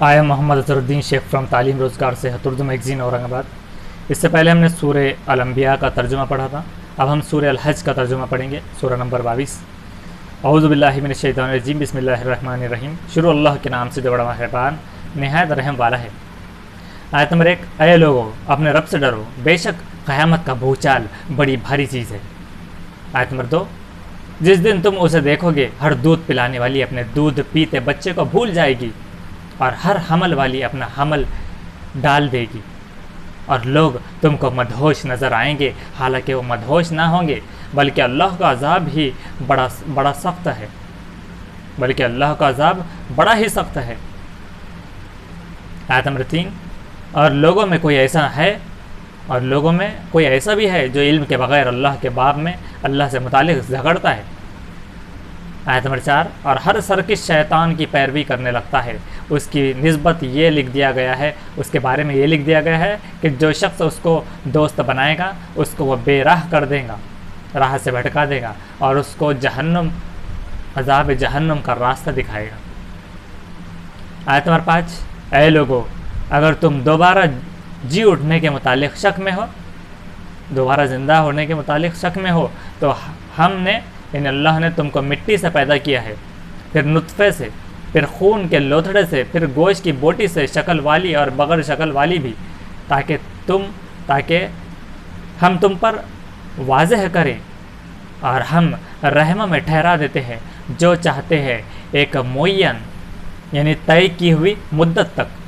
آیا محمد اظہرالدین شیخ فرام تعلیم روزگار سے اردو میگزین اورنگ آباد۔ اس سے پہلے ہم نے سورہ الانبیاء کا ترجمہ پڑھا تھا، اب ہم سورہ الحج کا ترجمہ پڑھیں گے، سورہ نمبر 22۔ اعوذ باللہ من الشیطان الرجیم، بسم اللہ الرحمن الرحیم۔ شروع اللہ کے نام سے جو بڑا مہربان نہایت رحم والا ہے۔ آیت نمبر 1، اے لوگو اپنے رب سے ڈرو، بے شک قیامت کا بھوچال بڑی بھاری چیز ہے۔ آیت نمبر 2، جس دن تم اسے دیکھو گے، ہر دودھ پلانے والی اپنے دودھ پیتے بچے کو بھول جائے گی، اور ہر حمل والی اپنا حمل ڈال دے گی، اور لوگ تم کو مدہوش نظر آئیں گے، حالانکہ وہ مدہوش نہ ہوں گے، بلکہ اللہ کا عذاب ہی بڑا سخت ہے، بلکہ اللہ کا عذاب بڑا ہی سخت ہے۔ آیت نمبر 3، اور لوگوں میں کوئی ایسا بھی ہے جو علم کے بغیر اللہ کے باب میں اللہ سے متعلق جھگڑتا ہے۔ آیت نمبر 4، اور ہر سرکش شیطان کی پیروی کرنے لگتا ہے، اس کی نسبت یہ لکھ دیا گیا ہے، اس کے بارے میں یہ لکھ دیا گیا ہے کہ جو شخص اس کو دوست بنائے گا اس کو وہ بے راہ کر دے گا، راہ سے بھٹکا دے گا، اور اس کو عذاب جہنم کا راستہ دکھائے گا۔ آیت نمبر 5، اے لوگو اگر تم دوبارہ جی اٹھنے کے متعلق شک میں ہو، دوبارہ زندہ ہونے کے متعلق شک میں ہو، تو ہم نے یعنی اللہ نے تم کو مٹی سے پیدا کیا ہے، پھر نطفے سے، پھر خون کے لوتھڑے سے، پھر گوشت کی بوٹی سے، شکل والی اور بغیر شکل والی بھی، تاکہ ہم تم پر واضح کریں، اور ہم رحم میں ٹھہرا دیتے ہیں جو چاہتے ہیں ایک معین یعنی طے کی ہوئی مدت تک،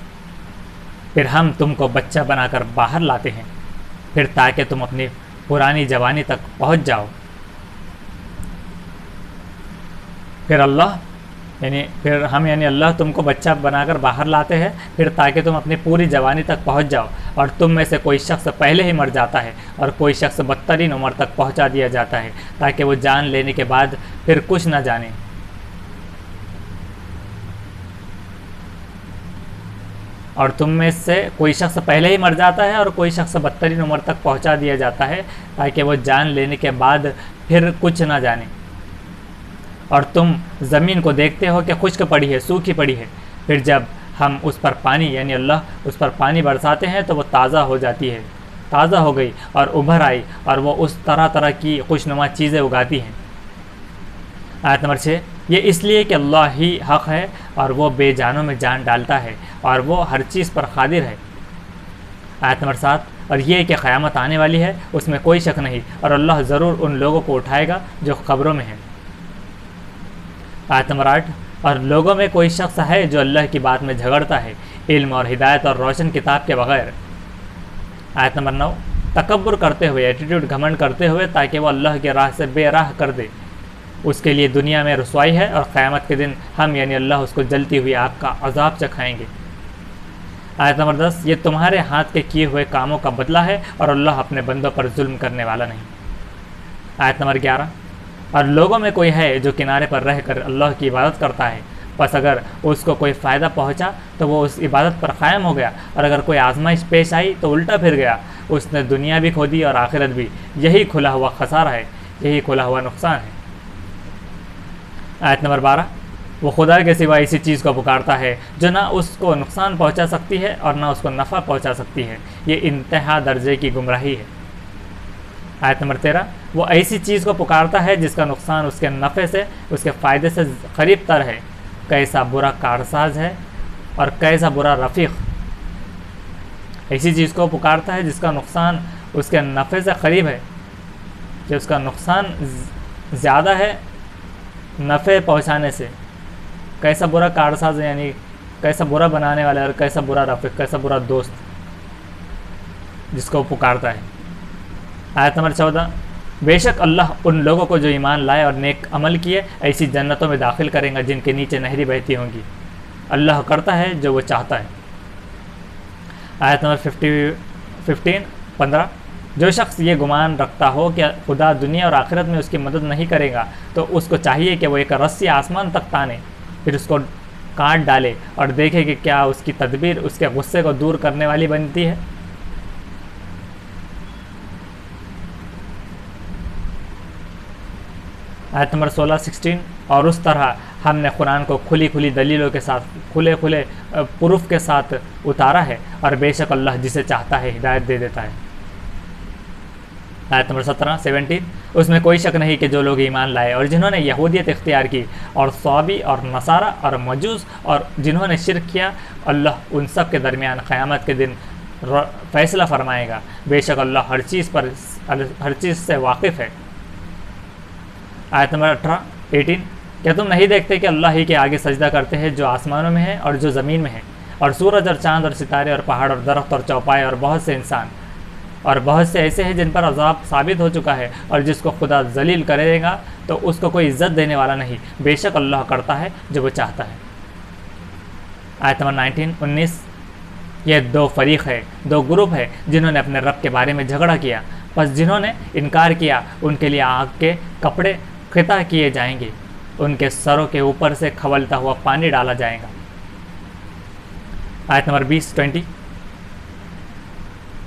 پھر ہم تم کو بچہ بنا کر باہر لاتے ہیں، پھر تاکہ تم اپنی پرانی جوانی تک پہنچ جاؤ، پھر اللہ تم کو بچہ بنا کر باہر لاتے ہیں، پھر تاکہ تم اپنی پوری جوانی تک پہنچ جاؤ، اور تم میں سے کوئی شخص پہلے ہی مر جاتا ہے اور کوئی شخص بدترین عمر تک پہنچا دیا جاتا ہے، تاکہ وہ جان لینے کے بعد پھر کچھ نہ جانے۔ اور تم میں سے کوئی شخص پہلے ہی مر جاتا ہے اور کوئی شخص بدترین عمر تک پہنچا دیا جاتا ہے، تاکہ وہ جان لینے کے بعد پھر کچھ نہ جانے۔ اور تم زمین کو دیکھتے ہو کہ خشک پڑی ہے، سوکھی پڑی ہے، پھر جب ہم اس پر پانی یعنی اللہ اس پر پانی برساتے ہیں تو وہ تازہ ہو جاتی ہے، تازہ ہو گئی اور ابھر آئی، اور وہ اس طرح کی خوشنما چیزیں اگاتی ہیں۔ آیت نمبر 6، یہ اس لیے کہ اللہ ہی حق ہے اور وہ بے جانوں میں جان ڈالتا ہے اور وہ ہر چیز پر قادر ہے۔ آیت نمبر 7، اور یہ کہ قیامت آنے والی ہے، اس میں کوئی شک نہیں، اور اللہ ضرور ان لوگوں کو اٹھائے گا جو قبروں میں ہیں۔ آیت نمبر 8، اور لوگوں میں کوئی شخص ہے جو اللہ کی بات میں جھگڑتا ہے علم اور ہدایت اور روشن کتاب کے بغیر۔ آیت نمبر 9، تکبر کرتے ہوئے، ایٹیٹیوڈ گھمنڈ کرتے ہوئے، تاکہ وہ اللہ کی راہ سے بے راہ کر دے، اس کے لیے دنیا میں رسوائی ہے، اور قیامت کے دن ہم یعنی اللہ اس کو جلتی ہوئی آگ کا عذاب چکھائیں گے۔ آیت نمبر 10، یہ تمہارے ہاتھ کے کیے ہوئے کاموں کا بدلہ ہے، اور اللہ اپنے بندوں پر ظلم کرنے والا نہیں۔ آیت نمبر 11، اور لوگوں میں کوئی ہے جو کنارے پر رہ کر اللہ کی عبادت کرتا ہے، پس اگر اس کو کوئی فائدہ پہنچا تو وہ اس عبادت پر قائم ہو گیا، اور اگر کوئی آزمائش پیش آئی تو الٹا پھر گیا، اس نے دنیا بھی کھو دی اور آخرت بھی، یہی کھلا ہوا خسارہ ہے، یہی کھلا ہوا نقصان ہے۔ آیت نمبر 12، وہ خدا کے سوا اسی چیز کو پکارتا ہے جو نہ اس کو نقصان پہنچا سکتی ہے اور نہ اس کو نفع پہنچا سکتی ہے، یہ انتہا درجے کی گمراہی ہے۔ آیت نمبر 13، وہ ایسی چیز کو پکارتا ہے جس کا نقصان اس کے نفع سے، اس کے فائدے سے قریب تر ہے، کیسا برا کارساز ہے اور کیسا برا رفیق۔ ایسی چیز کو پکارتا ہے جس کا نقصان اس کے نفع سے قریب ہے، کہ اس کا نقصان زیادہ ہے نفع پہنچانے سے، کیسا برا کارساز ہے یعنی کیسا برا بنانے والا ہے، اور کیسا برا رفیق، کیسا برا دوست جس کو پکارتا ہے۔ آیت نمبر 14، بے شک اللہ ان لوگوں کو جو ایمان لائے اور نیک عمل کیے ایسی جنتوں میں داخل کریں گا جن کے نیچے نہریں بہتی ہوں گی، اللہ کرتا ہے جو وہ چاہتا ہے۔ آیت نمبر 15، جو شخص یہ گمان رکھتا ہو کہ خدا دنیا اور آخرت میں اس کی مدد نہیں کرے گا تو اس کو چاہیے کہ وہ ایک رسی آسمان تک تانے، پھر اس کو کاٹ ڈالے اور دیکھے کہ کیا اس کی تدبیر اس کے غصے کو دور کرنے والی بنتی ہے۔ آیت نمبر 16 اور اس طرح ہم نے قرآن کو کھلی کھلی دلیلوں کے ساتھ کھلے کھلے پروف کے ساتھ اتارا ہے، اور بے شک اللہ جسے چاہتا ہے ہدایت دے دیتا ہے۔ آیت نمبر 17 اس میں کوئی شک نہیں کہ جو لوگ ایمان لائے اور جنہوں نے یہودیت اختیار کی، اور صابی اور نصارہ اور مجوس، اور جنہوں نے شرک کیا، اللہ ان سب کے درمیان قیامت کے دن فیصلہ فرمائے گا، بے شک اللہ ہر چیز سے واقف ہے۔ آیت نمبر 18 کیا تم نہیں دیکھتے کہ اللہ ہی کے آگے سجدہ کرتے ہیں جو آسمانوں میں ہے اور جو زمین میں ہے، اور سورج اور چاند اور ستارے اور پہاڑ اور درخت اور چوپائے اور بہت سے انسان، اور بہت سے ایسے ہیں جن پر عذاب ثابت ہو چکا ہے، اور جس کو خدا ذلیل کرے گا تو اس کو کوئی عزت دینے والا نہیں، بے شک اللہ کرتا ہے جو وہ چاہتا ہے۔ آیت نمبر 19 یہ دو فریق ہے، دو گروپ ہے جنہوں نے اپنے رب کے بارے میں جھگڑا کیا، پس جنہوں نے انکار کیا ان کے لیے آگ کے کپڑے قطع کیے جائیں گے، ان کے سروں کے اوپر سے کھولتا ہوا پانی ڈالا جائے گا۔ آیت نمبر 20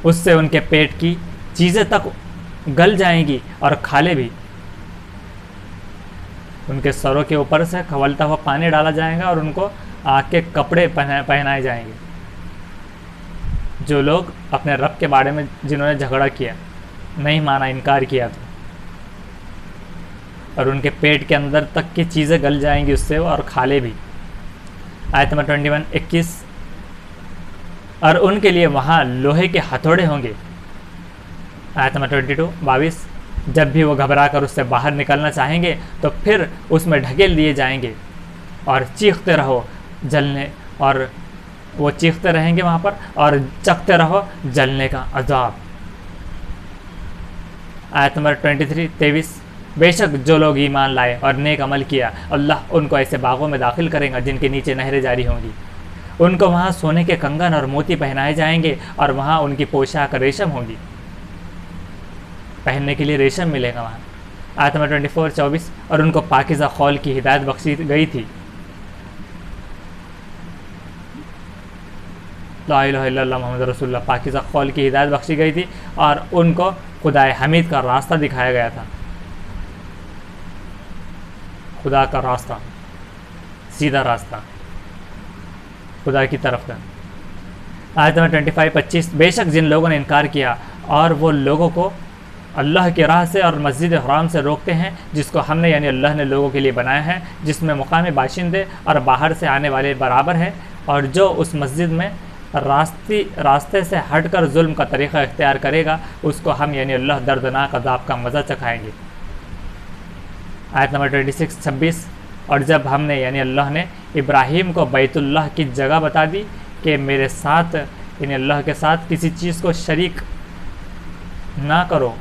اس سے ان کے پیٹ کی چیزیں تک گل جائیں گی اور کھالے بھی، ان کے سروں کے اوپر سے کھولتا ہوا پانی ڈالا جائے گا اور ان کو آگ کے کپڑے پہنائے جائیں گے۔ جو لوگ اپنے رب کے بارے میں جنہوں نے جھگڑا کیا، نہیں مانا، انکار کیا، تو اور ان کے پیٹ کے اندر تک کی چیزیں گل جائیں گی اس سے، اور کھالے بھی۔ آیت نمبر 21 اور ان کے لیے وہاں لوہے کے ہتھوڑے ہوں گے۔ آیت نمبر 22 جب بھی وہ گھبرا کر اس سے باہر نکلنا چاہیں گے تو پھر اس میں ڈھکیل دیے جائیں گے، اور چیختے رہو جلنے، اور وہ چیختے رہیں گے وہاں پر، اور چکھتے رہو جلنے کا عذاب۔ آیت نمبر 23 بے شک جو لوگ ایمان لائے اور نیک عمل کیا، اللہ ان کو ایسے باغوں میں داخل کرے گا جن کے نیچے نہریں جاری ہوں گی، ان کو وہاں سونے کے کنگن اور موتی پہنائے جائیں گے، اور وہاں ان کی پوشاک ریشم ہوگی، پہننے کے لیے ریشم ملے گا وہاں۔ آیت نمبر 24 اور ان کو پاکیزہ خول کی ہدایت بخشی گئی تھی، لا الہ الا اللہ محمد رسول اللہ، پاکیزہ خول کی ہدایت بخشی گئی تھی، اور ان کو خدائے حمید کا راستہ دکھایا گیا تھا، خدا کا راستہ، سیدھا راستہ خدا کی طرف کا۔ آیت نمبر 25 بے شک جن لوگوں نے انکار کیا اور وہ لوگوں کو اللہ کی راہ سے اور مسجد حرام سے روکتے ہیں جس کو ہم نے یعنی اللہ نے لوگوں کے لیے بنایا ہے، جس میں مقامی باشندے اور باہر سے آنے والے برابر ہیں، اور جو اس مسجد میں راستے سے ہٹ کر ظلم کا طریقہ اختیار کرے گا اس کو ہم یعنی اللہ دردناک عذاب کا مزہ چکھائیں گے۔ آیت نمبر 26 اور جب ہم نے یعنی اللہ نے ابراہیم کو بیت اللہ کی جگہ بتا دی کہ میرے ساتھ یعنی اللہ کے ساتھ کسی چیز کو شریک نہ کرو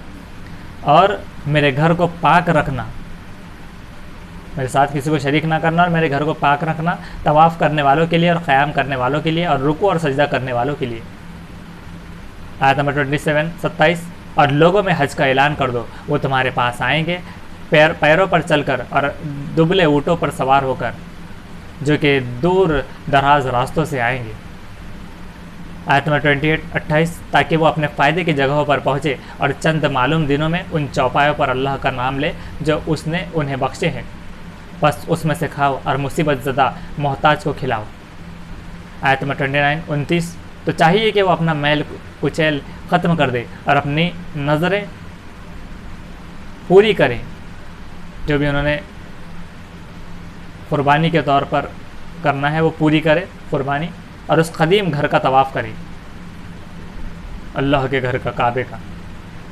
اور میرے گھر کو پاک رکھنا، میرے ساتھ کسی کو شریک نہ کرنا اور میرے گھر کو پاک رکھنا، طواف کرنے والوں کے لیے اور قیام کرنے والوں کے لیے اور رکوع اور سجدہ کرنے والوں کے لیے۔ آیت نمبر 27 اور لوگوں میں حج کا اعلان کر دو، وہ تمہارے پاس آئیں گے پیروں پر چل کر اور دبلے اونٹوں پر سوار ہو کر، جو کہ دور دراز راستوں سے آئیں گے۔ آیت نمبر 28 تاکہ وہ اپنے فائدے کی جگہوں پر پہنچے اور چند معلوم دنوں میں ان چوپایوں پر اللہ کا نام لے جو اس نے انہیں بخشے ہیں، بس اس میں سے کھاؤ اور مصیبت زدہ محتاج کو کھلاؤ۔ آیت نمبر 29 تو چاہیے کہ وہ اپنا میل کچیل ختم کر دے اور اپنی نظریں پوری کریں، جو بھی انہوں نے قربانی کے طور پر کرنا ہے وہ پوری کرے قربانی، اور اس قدیم گھر کا طواف کرے، اللہ کے گھر کا، کعبے کا۔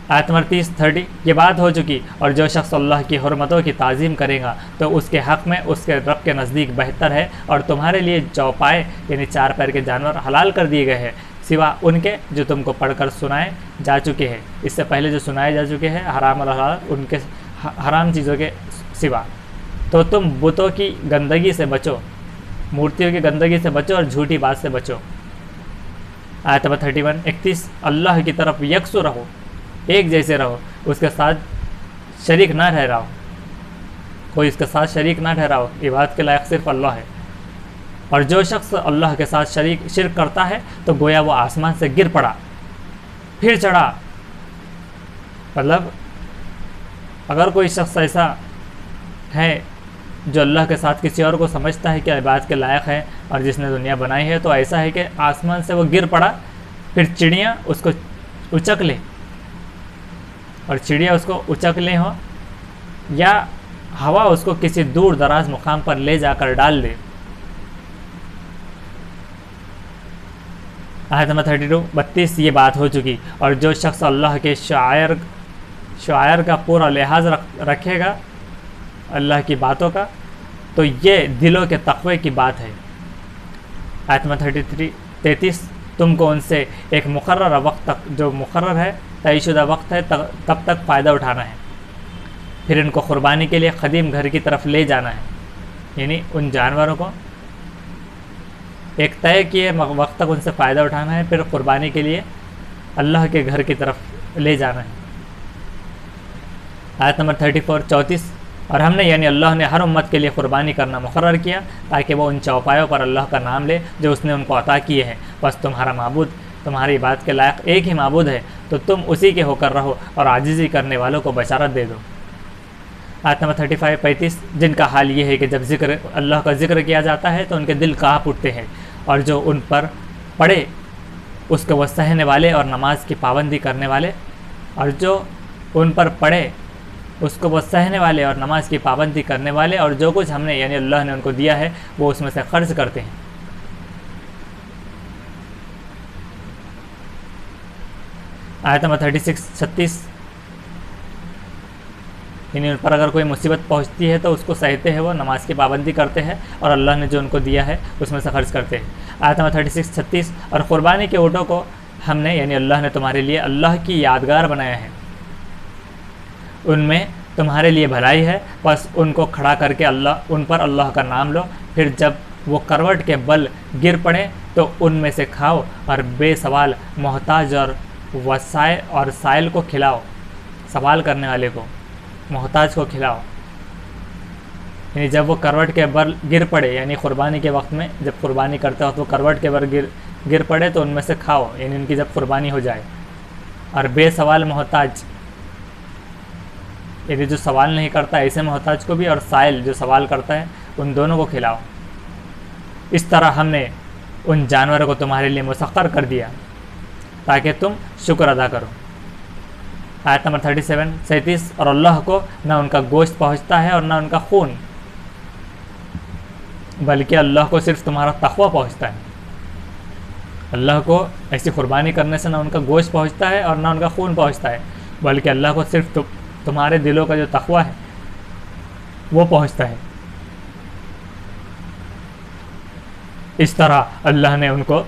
آیت نمبر 30 یہ بات ہو چکی، اور جو شخص اللہ کی حرمتوں کی تعظیم کرے گا تو اس کے حق میں اس کے رب کے نزدیک بہتر ہے، اور تمہارے لیے چوپائے یعنی چار پیر کے جانور حلال کر دیے گئے ہیں سوا ان کے جو تم کو پڑھ کر سنائے جا چکے ہیں، اس سے پہلے جو سنائے جا چکے ہیں حرام اور حلال، ان کے حرام چیزوں کے سوا، تو تم بتوں کی گندگی سے بچو، مورتیوں کی گندگی سے بچو اور جھوٹی بات سے بچو۔ آیت نمبر 31 اللہ کی طرف یکسو رہو، ایک جیسے رہو، اس کے ساتھ شریک نہ ٹھہراؤ، کوئی اس کے ساتھ شریک نہ ٹھہراؤ، عبادت کے لائق صرف اللہ ہے۔ اور جو شخص اللہ کے ساتھ شرک کرتا ہے تو گویا وہ آسمان سے گر پڑا پھر چڑھا، مطلب اگر کوئی شخص ایسا ہے جو اللہ کے ساتھ کسی اور کو سمجھتا ہے کہ عبادت کے لائق ہے اور جس نے دنیا بنائی ہے، تو ایسا ہے کہ آسمان سے وہ گر پڑا، پھر چڑیاں اس کو اچک لیں، اور چڑیا اس کو اچک لیں ہو، یا ہوا اس کو کسی دور دراز مقام پر لے جا کر ڈال دے۔ آیت نمبر 32 یہ بات ہو چکی۔ اور جو شخص اللہ کے شعائر کا پورا لحاظ رکھے گا، اللہ کی باتوں کا، تو یہ دلوں کے تقوی کی بات ہے۔ آیت نمبر 33 تم کو ان سے ایک مقررہ وقت تک، جو مقرر ہے، طے شدہ وقت ہے، تب تک فائدہ اٹھانا ہے، پھر ان کو قربانی کے لیے قدیم گھر کی طرف لے جانا ہے، یعنی ان جانوروں کو ایک طے کیے وقت تک ان سے فائدہ اٹھانا ہے، پھر قربانی کے لیے اللہ کے گھر کی طرف لے جانا ہے۔ آیت نمبر 34 اور ہم نے یعنی اللہ نے ہر امت کے لیے قربانی کرنا مقرر کیا تاکہ وہ ان چوپایوں پر اللہ کا نام لے جو اس نے ان کو عطا کیے ہیں، بس تمہارا معبود تمہاری بات کے لائق ایک ہی معبود ہے، تو تم اسی کے ہو کر رہو اور عاجزی کرنے والوں کو بشارت دے دو۔ آیت نمبر 35 جن کا حال یہ ہے کہ جب اللہ کا ذکر کیا جاتا ہے تو ان کے دل کانپ اٹھتے ہیں، اور جو ان پر پڑے اس کو وہ سہنے والے اور نماز کی پابندی کرنے والے، اور جو ان پر پڑے اس کو وہ سہنے والے اور نماز کی پابندی کرنے والے، اور جو کچھ ہم نے یعنی اللہ نے ان کو دیا ہے وہ اس میں سے خرچ کرتے ہیں۔ آیت نمبر 36 یعنی ان پر اگر کوئی مصیبت پہنچتی ہے تو اس کو سہتے ہیں، وہ نماز کی پابندی کرتے ہیں اور اللہ نے جو ان کو دیا ہے اس میں سے خرچ کرتے ہیں۔ آیت نمبر 36 اور قربانی کے اونٹوں کو ہم نے یعنی اللہ نے تمہارے لیے اللہ کی یادگار بنایا ہے، ان میں تمہارے لیے بھلائی ہے، بس ان کو کھڑا کر کے ان پر اللہ کا نام لو، پھر جب وہ کروٹ کے بل گر پڑے تو ان میں سے کھاؤ اور بے سوال محتاج اور سائل کو کھلاؤ، سوال کرنے والے کو محتاج کو کھلاؤ۔ یعنی جب وہ کروٹ کے بل گر پڑے یعنی قربانی کے وقت میں جب قربانی کرتے وقت وہ کروٹ کے بل گر پڑے تو ان میں سے کھاؤ، یعنی ان کی جب قربانی ہو جائے، اور بے سوال محتاج یعنی جو سوال نہیں کرتا ایسے محتاج کو بھی، اور سائل جو سوال کرتا ہے ان دونوں کو کھلاؤ۔ اس طرح ہم نے ان جانوروں کو تمہارے لیے مسخر کر دیا تاکہ تم شکر ادا کرو۔ آیت نمبر 37 اور اللہ کو نہ ان کا گوشت پہنچتا ہے اور نہ ان کا خون، بلکہ اللہ کو صرف تمہارا تقوی پہنچتا ہے۔ اللہ کو ایسی قربانی کرنے سے نہ ان کا گوشت پہنچتا ہے اور نہ ان کا خون پہنچتا ہے، بلکہ اللہ کو صرف تمہارے دلوں کا جو تقوی ہے وہ پہنچتا ہے۔ اس طرح اللہ نے ان کو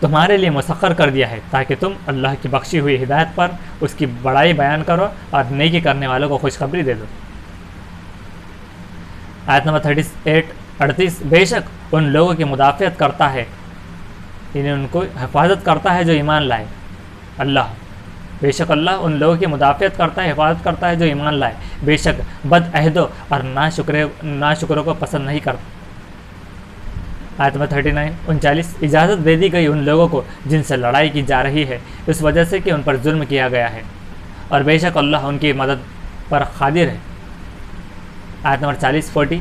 تمہارے لیے مسخر کر دیا ہے تاکہ تم اللہ کی بخشی ہوئی ہدایت پر اس کی بڑائی بیان کرو اور نیکی کرنے والوں کو خوشخبری دے دو۔ آیت نمبر 38 بے شک ان لوگوں کی مدافعت کرتا ہے، یعنی ان کو حفاظت کرتا ہے جو ایمان لائے۔ اللہ بے شک اللہ ان لوگوں کی مدافعت کرتا ہے، حفاظت کرتا ہے جو ایمان لائے، بے شک بد عہدوں اور ناشکروں کو پسند نہیں کرتا۔ آیت نمبر 39 اجازت دے دی گئی ان لوگوں کو جن سے لڑائی کی جا رہی ہے اس وجہ سے کہ ان پر ظلم کیا گیا ہے، اور بے شک اللہ ان کی مدد پر قادر ہے۔ آیت نمبر 40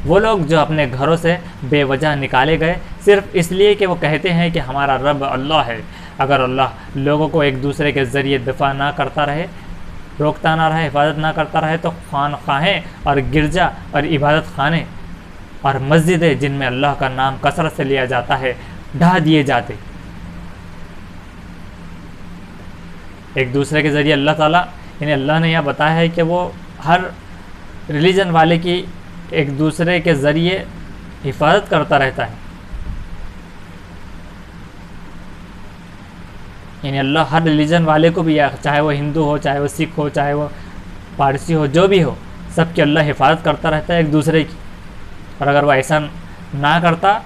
وہ لوگ جو اپنے گھروں سے بے وجہ نکالے گئے صرف اس لیے کہ وہ کہتے ہیں کہ ہمارا رب اللہ ہے، اگر اللہ لوگوں کو ایک دوسرے کے ذریعے دفاع نہ کرتا رہے، روکتا نہ رہے، حفاظت نہ کرتا رہے، تو خانقاہیں اور گرجا اور عبادت خانے اور مسجدیں جن میں اللہ کا نام کثرت سے لیا جاتا ہے ڈھا دیے جاتے۔ ایک دوسرے کے ذریعے اللہ تعالیٰ یعنی اللہ نے یہ بتایا ہے کہ وہ ہر ریلیجن والے کی ایک دوسرے کے ذریعے حفاظت کرتا رہتا ہے، یعنی اللہ ہر ریلیجن والے کو بھی، چاہے وہ ہندو ہو، چاہے وہ سکھ ہو، چاہے وہ پارسی ہو، جو بھی ہو، سب کی اللہ حفاظت کرتا رہتا ہے ایک دوسرے کی۔ اور اگر وہ ایسا نہ کرتا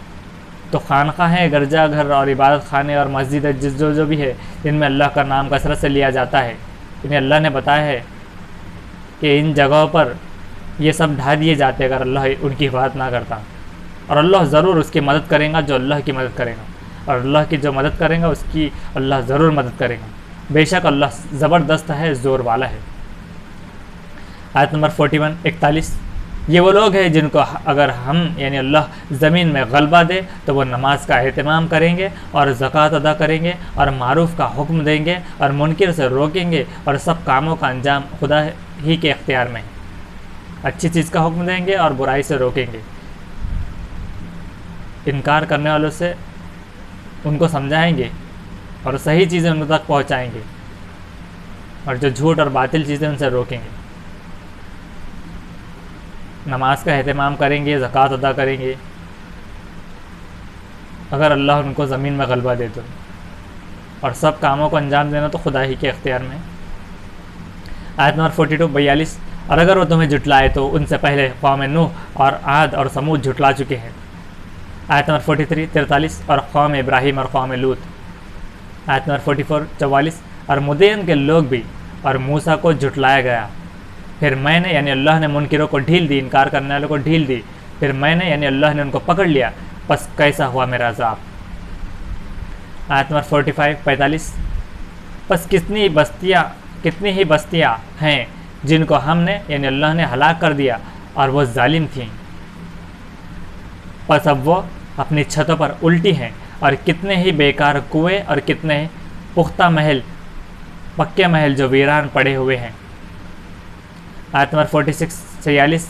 تو خانقاہیں، گرجا گھر اور عبادت خانے اور مسجد جو بھی ہے جن میں اللہ کا نام کثرت سے لیا جاتا ہے، انہیں اللہ نے بتایا ہے کہ ان جگہوں پر یہ سب ڈھا دیے جاتے اگر اللہ ان کی حفاظت نہ کرتا، اور اللہ ضرور اس کی مدد کرے گا جو اللہ کی مدد کرے گا، اور اللہ کی جو مدد کرے گا اس کی اللہ ضرور مدد کرے گا، بے شک اللہ زبردست ہے، زور والا ہے۔ آیت نمبر 41 یہ وہ لوگ ہیں جن کو اگر ہم یعنی اللہ زمین میں غلبہ دے تو وہ نماز کا اہتمام کریں گے اور زکوٰۃ ادا کریں گے اور معروف کا حکم دیں گے اور منکر سے روکیں گے اور سب کاموں کا انجام خدا ہی کے اختیار میں ہے۔ اچھی چیز کا حکم دیں گے اور برائی سے روکیں گے، انکار کرنے والوں سے ان کو سمجھائیں گے اور صحیح چیزیں ان تک پہنچائیں گے، اور جو جھوٹ اور باطل چیزیں ان سے روکیں گے۔ نماز کا اہتمام کریں گے، زکوٰۃ ادا کریں گے اگر اللہ ان کو زمین میں غلبہ دے تو، اور سب کاموں کو انجام دینا تو خدا ہی کے اختیار میں۔ آیت نمبر 42 اور اگر وہ تمہیں جھٹلائے تو ان سے پہلے قوم نوح اور عاد اور سمود جھٹلا چکے ہیں۔ آیت نمبر 43 اور قوم ابراہیم اور قوم لوط۔ آیت نمبر 44 اور مدین کے لوگ بھی اور موسیٰ کو جھٹلایا گیا، پھر میں نے یعنی اللہ نے منکروں کو ڈھیل دی، انکار کرنے والوں کو ڈھیل دی، پھر میں نے یعنی اللہ نے ان کو پکڑ لیا، پس کیسا ہوا میرا عذاب۔ آیت نمبر 45 پس کتنی ہی بستیاں ہیں جن کو ہم نے یعنی اللہ نے ہلاک کر دیا اور وہ ظالم تھیں، پس اب وہ اپنی چھتوں پر الٹی ہیں، اور کتنے ہی بیکار کنویں اور کتنے پختہ پکے محل جو ویران پڑے ہوئے ہیں۔ آیت نمبر 46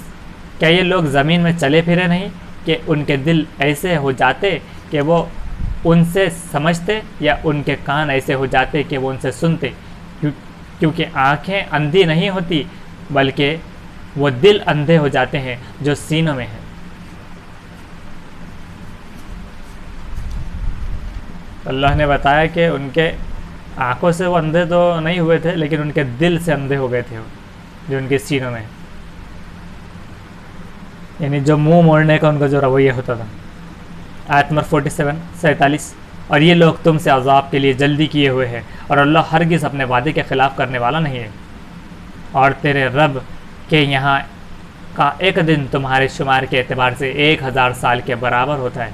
کیا یہ لوگ زمین میں چلے پھرے نہیں کہ ان کے دل ایسے ہو جاتے کہ وہ ان سے سمجھتے، یا ان کے کان ایسے ہو جاتے کہ وہ ان سے سنتے، کیونکہ آنکھیں اندھی نہیں ہوتی بلکہ وہ دل اندھے ہو جاتے ہیں جو سینوں میں ہیں۔ اللہ نے بتایا کہ ان کے آنکھوں سے وہ اندھے تو نہیں ہوئے تھے لیکن ان کے دل سے اندھے ہو گئے تھے جو ان کے سینوں میں، یعنی جو منہ موڑنے کا ان کا جو رویہ ہوتا تھا۔ آیت نمبر 47 اور یہ لوگ تم سے عذاب کے لیے جلدی کیے ہوئے ہیں، اور اللہ ہرگز اپنے وعدے کے خلاف کرنے والا نہیں ہے، اور تیرے رب کے یہاں کا ایک دن تمہارے شمار کے اعتبار سے 1000 سال کے برابر ہوتا ہے،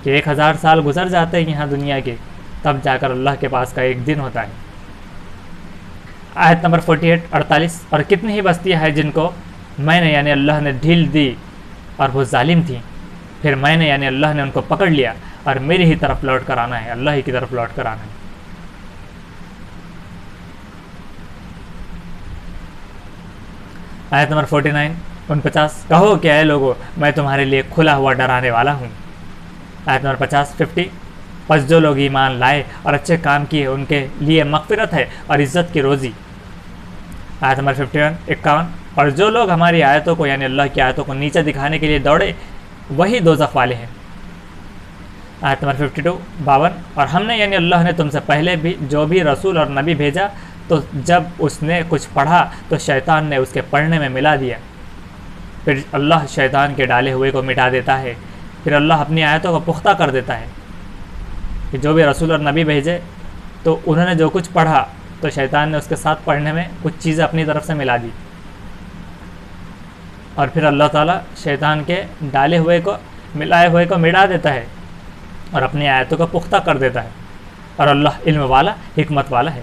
کہ 1000 سال گزر جاتے ہیں یہاں دنیا کے، تب جا کر اللہ کے پاس کا ایک دن ہوتا ہے۔ آیت نمبر 48 اور کتنی ہی بستیاں ہیں جن کو میں نے یعنی اللہ نے ڈھیل دی اور وہ ظالم تھیں، پھر میں نے یعنی اللہ نے ان کو پکڑ لیا اور میری ہی طرف لوٹ کر آنا ہے، اللہ ہی کی طرف لوٹ کر آنا ہے۔ آیت نمبر 49 کہو کہ اے لوگو میں تمہارے لیے کھلا ہوا ڈرانے والا ہوں۔ آیت نمبر 50 پس جو لوگ ایمان لائے اور اچھے کام کیے ان کے لیے مغفرت ہے اور عزت کی روزی۔ آیت نمبر 51 اور جو لوگ ہماری آیتوں کو یعنی اللہ کی آیتوں کو نیچے دکھانے کے لیے دوڑے وہی دوزخ والے ہیں۔ آیت نمبر 52 اور ہم نے یعنی اللہ نے تم سے پہلے بھی جو بھی رسول اور نبی بھیجا تو جب اس نے کچھ پڑھا تو شیطان نے اس کے پڑھنے میں ملا دیا، پھر اللہ شیطان کے ڈالے ہوئے کو مٹا دیتا ہے، پھر اللہ اپنی آیتوں کو پختہ کر دیتا ہے کہ جو بھی رسول اور نبی بھیجے تو انہوں نے جو کچھ پڑھا تو شیطان نے اس کے ساتھ پڑھنے میں کچھ چیزیں اپنی طرف سے ملا دی، اور پھر اللہ تعالیٰ شیطان کے ڈالے ہوئے کو ملائے ہوئے کو مٹا دیتا ہے اور اپنی آیتوں کو پختہ کر دیتا ہے، اور اللہ علم والا حکمت والا ہے۔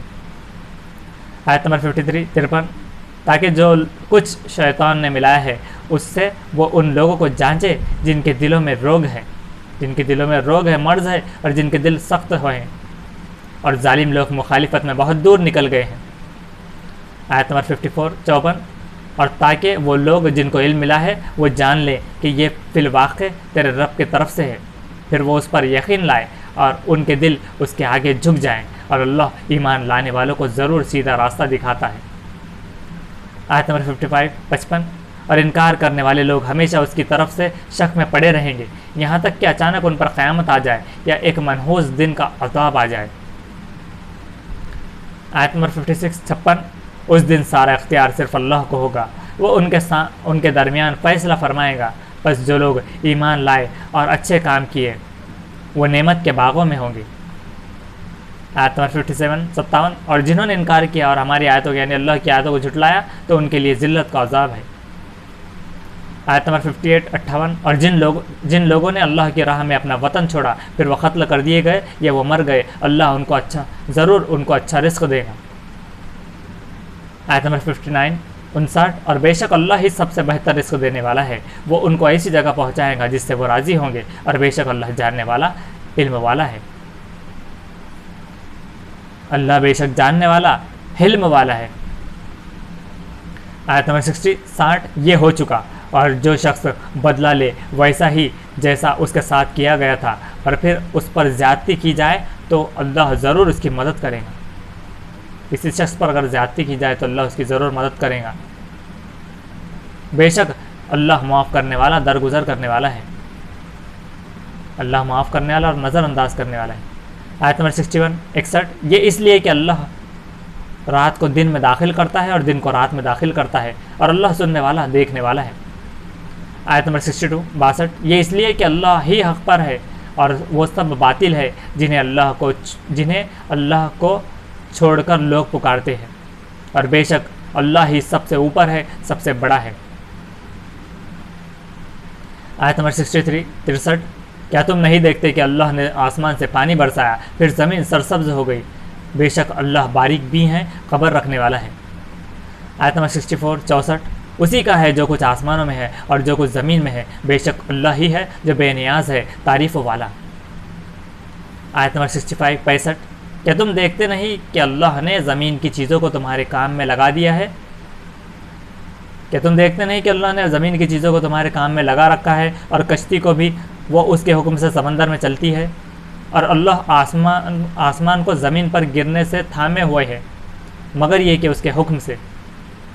آیت نمبر 53 تاکہ جو کچھ شیطان نے ملایا ہے اس سے وہ ان لوگوں کو جانچے جن کے دلوں میں روگ ہے، مرض ہے، اور جن کے دل سخت ہوئے ہیں، اور ظالم لوگ مخالفت میں بہت دور نکل گئے ہیں۔ آیت نمبر 54 اور تاکہ وہ لوگ جن کو علم ملا ہے وہ جان لیں کہ یہ فی الواقع تیرے رب کی طرف سے ہے، پھر وہ اس پر یقین لائے اور ان کے دل اس کے آگے جھک جائیں، اور اللہ ایمان لانے والوں کو ضرور سیدھا راستہ دکھاتا ہے۔ آیت نمبر 55 اور انکار کرنے والے لوگ ہمیشہ اس کی طرف سے شک میں پڑے رہیں گے یہاں تک کہ اچانک ان پر قیامت آ جائے یا ایک منحوس دن کا عذاب آ جائے۔ آیت نمبر 56 اس دن سارا اختیار صرف اللہ کو ہوگا، وہ ان کے درمیان فیصلہ فرمائے گا، پس جو لوگ ایمان لائے اور اچھے کام کیے وہ نعمت کے باغوں میں ہوں گے۔ آیت نمبر 57 اور جنہوں نے انکار کیا اور ہماری آیتوں یعنی اللہ کی آیتوں کو جھٹلایا تو ان کے لیے ذلت کا عذاب ہے۔ آیت نمبر 58 اور جن لوگوں نے اللہ کی راہ میں اپنا وطن چھوڑا پھر وہ قتل کر دیے گئے یا وہ مر گئے، اللہ ضرور ان کو اچھا رزق دے گا۔ آیت نمبر 59 59 اور بے شک اللہ ہی سب سے بہتر رزق دینے والا ہے، وہ ان کو ایسی جگہ پہنچائے گا جس سے وہ راضی ہوں گے، اور بے شک اللہ جاننے والا علم والا ہے۔ اللہ بے شک جاننے والا علم والا ہے۔ آیت نمبر 60 یہ ہو چکا، اور جو شخص بدلہ لے ویسا ہی جیسا اس کے ساتھ کیا گیا تھا، اور پھر اس پر زیادتی کی جائے تو اللہ ضرور اس کی مدد کرے گا۔ کسی شخص پر اگر زیادتی کی جائے تو اللہ اس کی ضرور مدد کرے گا۔ بے شک اللہ معاف کرنے والا، درگزر کرنے والا ہے۔ اللہ معاف کرنے والا اور نظر انداز کرنے والا ہے۔ آیت نمبر 61 یہ اس لیے کہ اللہ رات کو دن میں داخل کرتا ہے اور دن کو رات میں داخل کرتا ہے، اور اللہ سننے والا دیکھنے والا ہے۔ آیت نمبر 62 یہ اس لیے کہ اللہ ہی حق پر ہے اور وہ سب باطل ہے جنہیں اللہ کو چھوڑ کر لوگ پکارتے ہیں، اور بے شک اللہ ہی سب سے اوپر ہے، سب سے بڑا ہے۔ آیت نمبر 63 کیا تم نہیں دیکھتے کہ اللہ نے آسمان سے پانی برسایا، پھر زمین سرسبز ہو گئی، بے شک اللہ باریک بھی ہیں، خبر رکھنے والا ہے۔ آیت نمبر 64 اسی کا ہے جو کچھ آسمانوں میں ہے اور جو کچھ زمین میں ہے، بے شک اللہ ہی ہے جو بے نیاز ہے، تعریف والا۔ آیت نمبر 65 کیا تم دیکھتے نہیں کہ اللہ نے زمین کی چیزوں کو تمہارے کام میں لگا دیا ہے؟ کیا تم دیکھتے نہیں کہ اللہ نے زمین کی چیزوں کو تمہارے کام میں لگا رکھا ہے، اور کشتی کو بھی وہ اس کے حکم سے سمندر میں چلتی ہے، اور اللہ آسمان کو زمین پر گرنے سے تھامے ہوئے ہے، مگر یہ کہ اس کے حکم سے،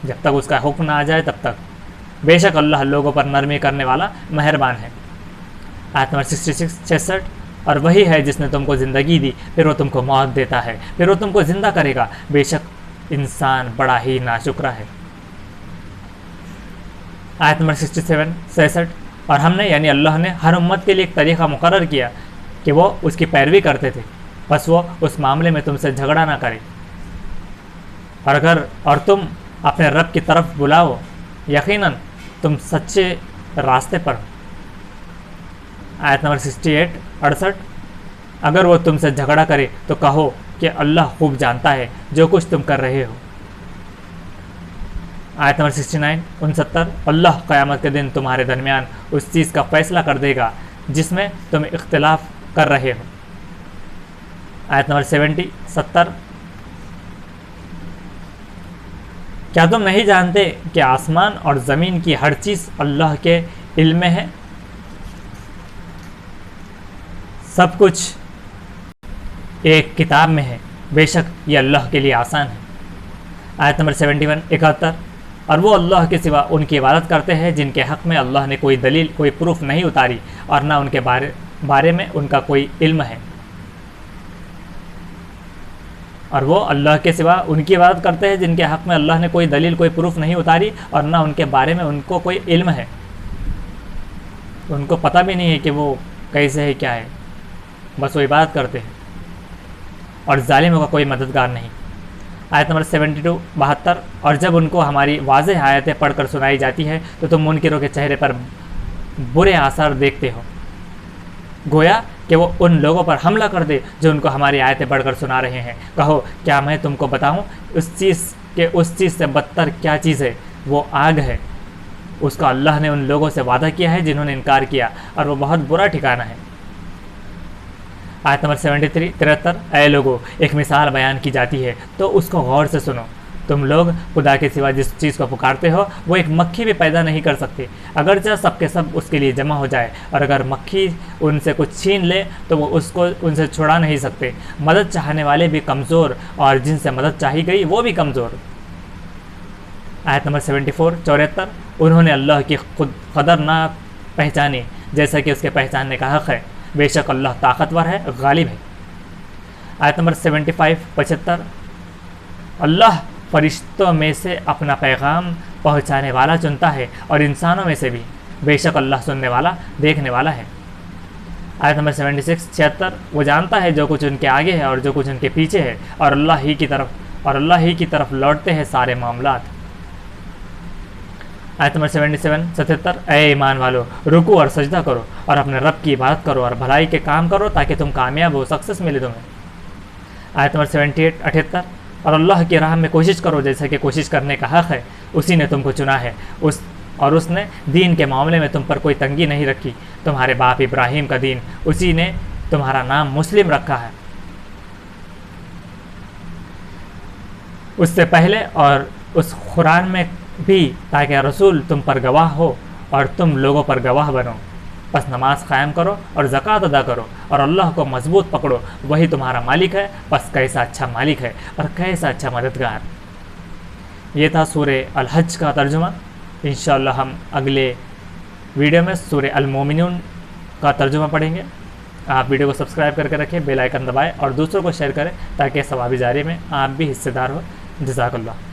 جب تک اس کا حکم نہ آ جائے تب تک۔ بے شک اللہ لوگوں پر نرمی کرنے والا مہربان ہے۔ آیت نمبر 66 اور وہی ہے جس نے تم کو زندگی دی، پھر وہ تم کو موت دیتا ہے، پھر وہ تم کو زندہ کرے گا، بے شک انسان بڑا ہی ناشکرا ہے۔ آیت نمبر 67 اور ہم نے یعنی اللہ نے ہر امت کے لیے ایک طریقہ مقرر کیا کہ وہ اس کی پیروی کرتے تھے، بس وہ اس معاملے میں تم سے جھگڑا نہ کرے، اور تم اپنے رب کی طرف بلاؤ، یقیناً تم سچے راستے پر ہو۔ آیت نمبر 68 اگر وہ تم سے جھگڑا کرے تو کہو کہ اللہ خوب جانتا ہے جو کچھ تم کر رہے ہو۔ آیت نمبر 69 اللہ قیامت کے دن تمہارے درمیان اس چیز کا فیصلہ کر دے گا جس میں تم اختلاف کر رہے ہو۔ آیت نمبر 70 کیا تم نہیں جانتے کہ آسمان اور زمین کی ہر چیز اللہ کے علم میں ہے؟ سب کچھ ایک کتاب میں ہے، بے شک یہ اللہ کے لیے آسان ہے۔ آیت نمبر 71 اور وہ اللہ کے سوا ان کی عبادت کرتے ہیں جن کے حق میں اللہ نے کوئی دلیل، کوئی پروف نہیں اتاری، اور نہ ان کے بارے میں ان کا کوئی علم ہے۔ اور وہ اللہ کے سوا ان کی عبادت کرتے ہیں جن کے حق میں اللہ نے کوئی دلیل، کوئی پروف نہیں اتاری، اور نہ ان کے بارے میں ان کو کوئی علم ہے، ان کو پتہ بھی نہیں ہے کہ وہ کیسے ہے، کیا ہے، بس وہ عبادت کرتے ہیں، اور ظالموں کا کوئی مددگار نہیں۔ آیت نمبر 72 اور جب ان کو ہماری واضح آیتیں پڑھ کر سنائی جاتی ہے تو تم منکروں کے چہرے پر برے آثار دیکھتے ہو، گویا کہ وہ ان لوگوں پر حملہ کر دے جو ان کو ہماری آیتیں پڑھ کر سنا رہے ہیں۔ کہو کیا میں تم کو بتاؤں اس چیز سے بدتر کیا چیز ہے؟ وہ آگ ہے، اس کا اللہ نے ان لوگوں سے وعدہ کیا ہے جنہوں نے انکار کیا، اور وہ بہت برا ٹھکانہ ہے۔ آیت نمبر 73 اے لوگو ایک مثال بیان کی جاتی ہے تو اس کو غور سے سنو، تم لوگ خدا کے سوا جس چیز کو پکارتے ہو وہ ایک مکھی بھی پیدا نہیں کر سکتی، اگرچہ سب کے سب اس کے لیے جمع ہو جائے، اور اگر مکھی ان سے کچھ چھین لے تو وہ اس کو ان سے چھڑا نہیں سکتے۔ مدد چاہنے والے بھی کمزور، اور جن سے مدد چاہی گئی وہ بھی کمزور۔ آیت نمبر 74 انہوں نے اللہ کی قدر نہ پہچانی جیسا کہ اس کے پہچاننے کا حق ہے، بے شک اللہ طاقتور ہے، غالب ہے۔ آیت نمبر 75 اللہ فرشتوں میں سے اپنا پیغام پہنچانے والا چنتا ہے، اور انسانوں میں سے بھی، بے شک اللہ سننے والا، دیکھنے والا ہے۔ آیت نمبر 76 وہ جانتا ہے جو کچھ ان کے آگے ہے اور جو کچھ ان کے پیچھے ہے، اور اللہ ہی کی طرف لوٹتے ہیں سارے معاملات۔ آیت نمبر 77 اے ایمان والو رکوع اور سجدہ کرو اور اپنے رب کی عبادت کرو اور بھلائی کے کام کرو تاکہ تم کامیاب ہو، سکسیس ملے تمہیں۔ آیت نمبر 78 اور اللہ کی راہ میں کوشش کرو جیسا کہ کوشش کرنے کا حق ہے، اسی نے تم کو چنا ہے، اس نے دین کے معاملے میں تم پر کوئی تنگی نہیں رکھی، تمہارے باپ ابراہیم کا دین، اسی نے تمہارا نام مسلم رکھا ہے اس سے پہلے اور اس قرآن میں بھی، تاکہ رسول تم پر گواہ ہو اور تم لوگوں پر گواہ بنو۔ بس نماز قائم کرو اور زکوٰۃ ادا کرو اور اللہ کو مضبوط پکڑو، وہی تمہارا مالک ہے، بس کیسا اچھا مالک ہے اور کیسا اچھا مددگار۔ یہ تھا سورہ الحج کا ترجمہ۔ انشاءاللہ ہم اگلے ویڈیو میں سورہ المومنون کا ترجمہ پڑھیں گے۔ آپ ویڈیو کو سبسکرائب کر کے رکھیں، بیل آئیکن دبائیں اور دوسروں کو شیئر کریں تاکہ ثواب جاری میں آپ بھی حصے دار ہو۔ جزاک اللہ۔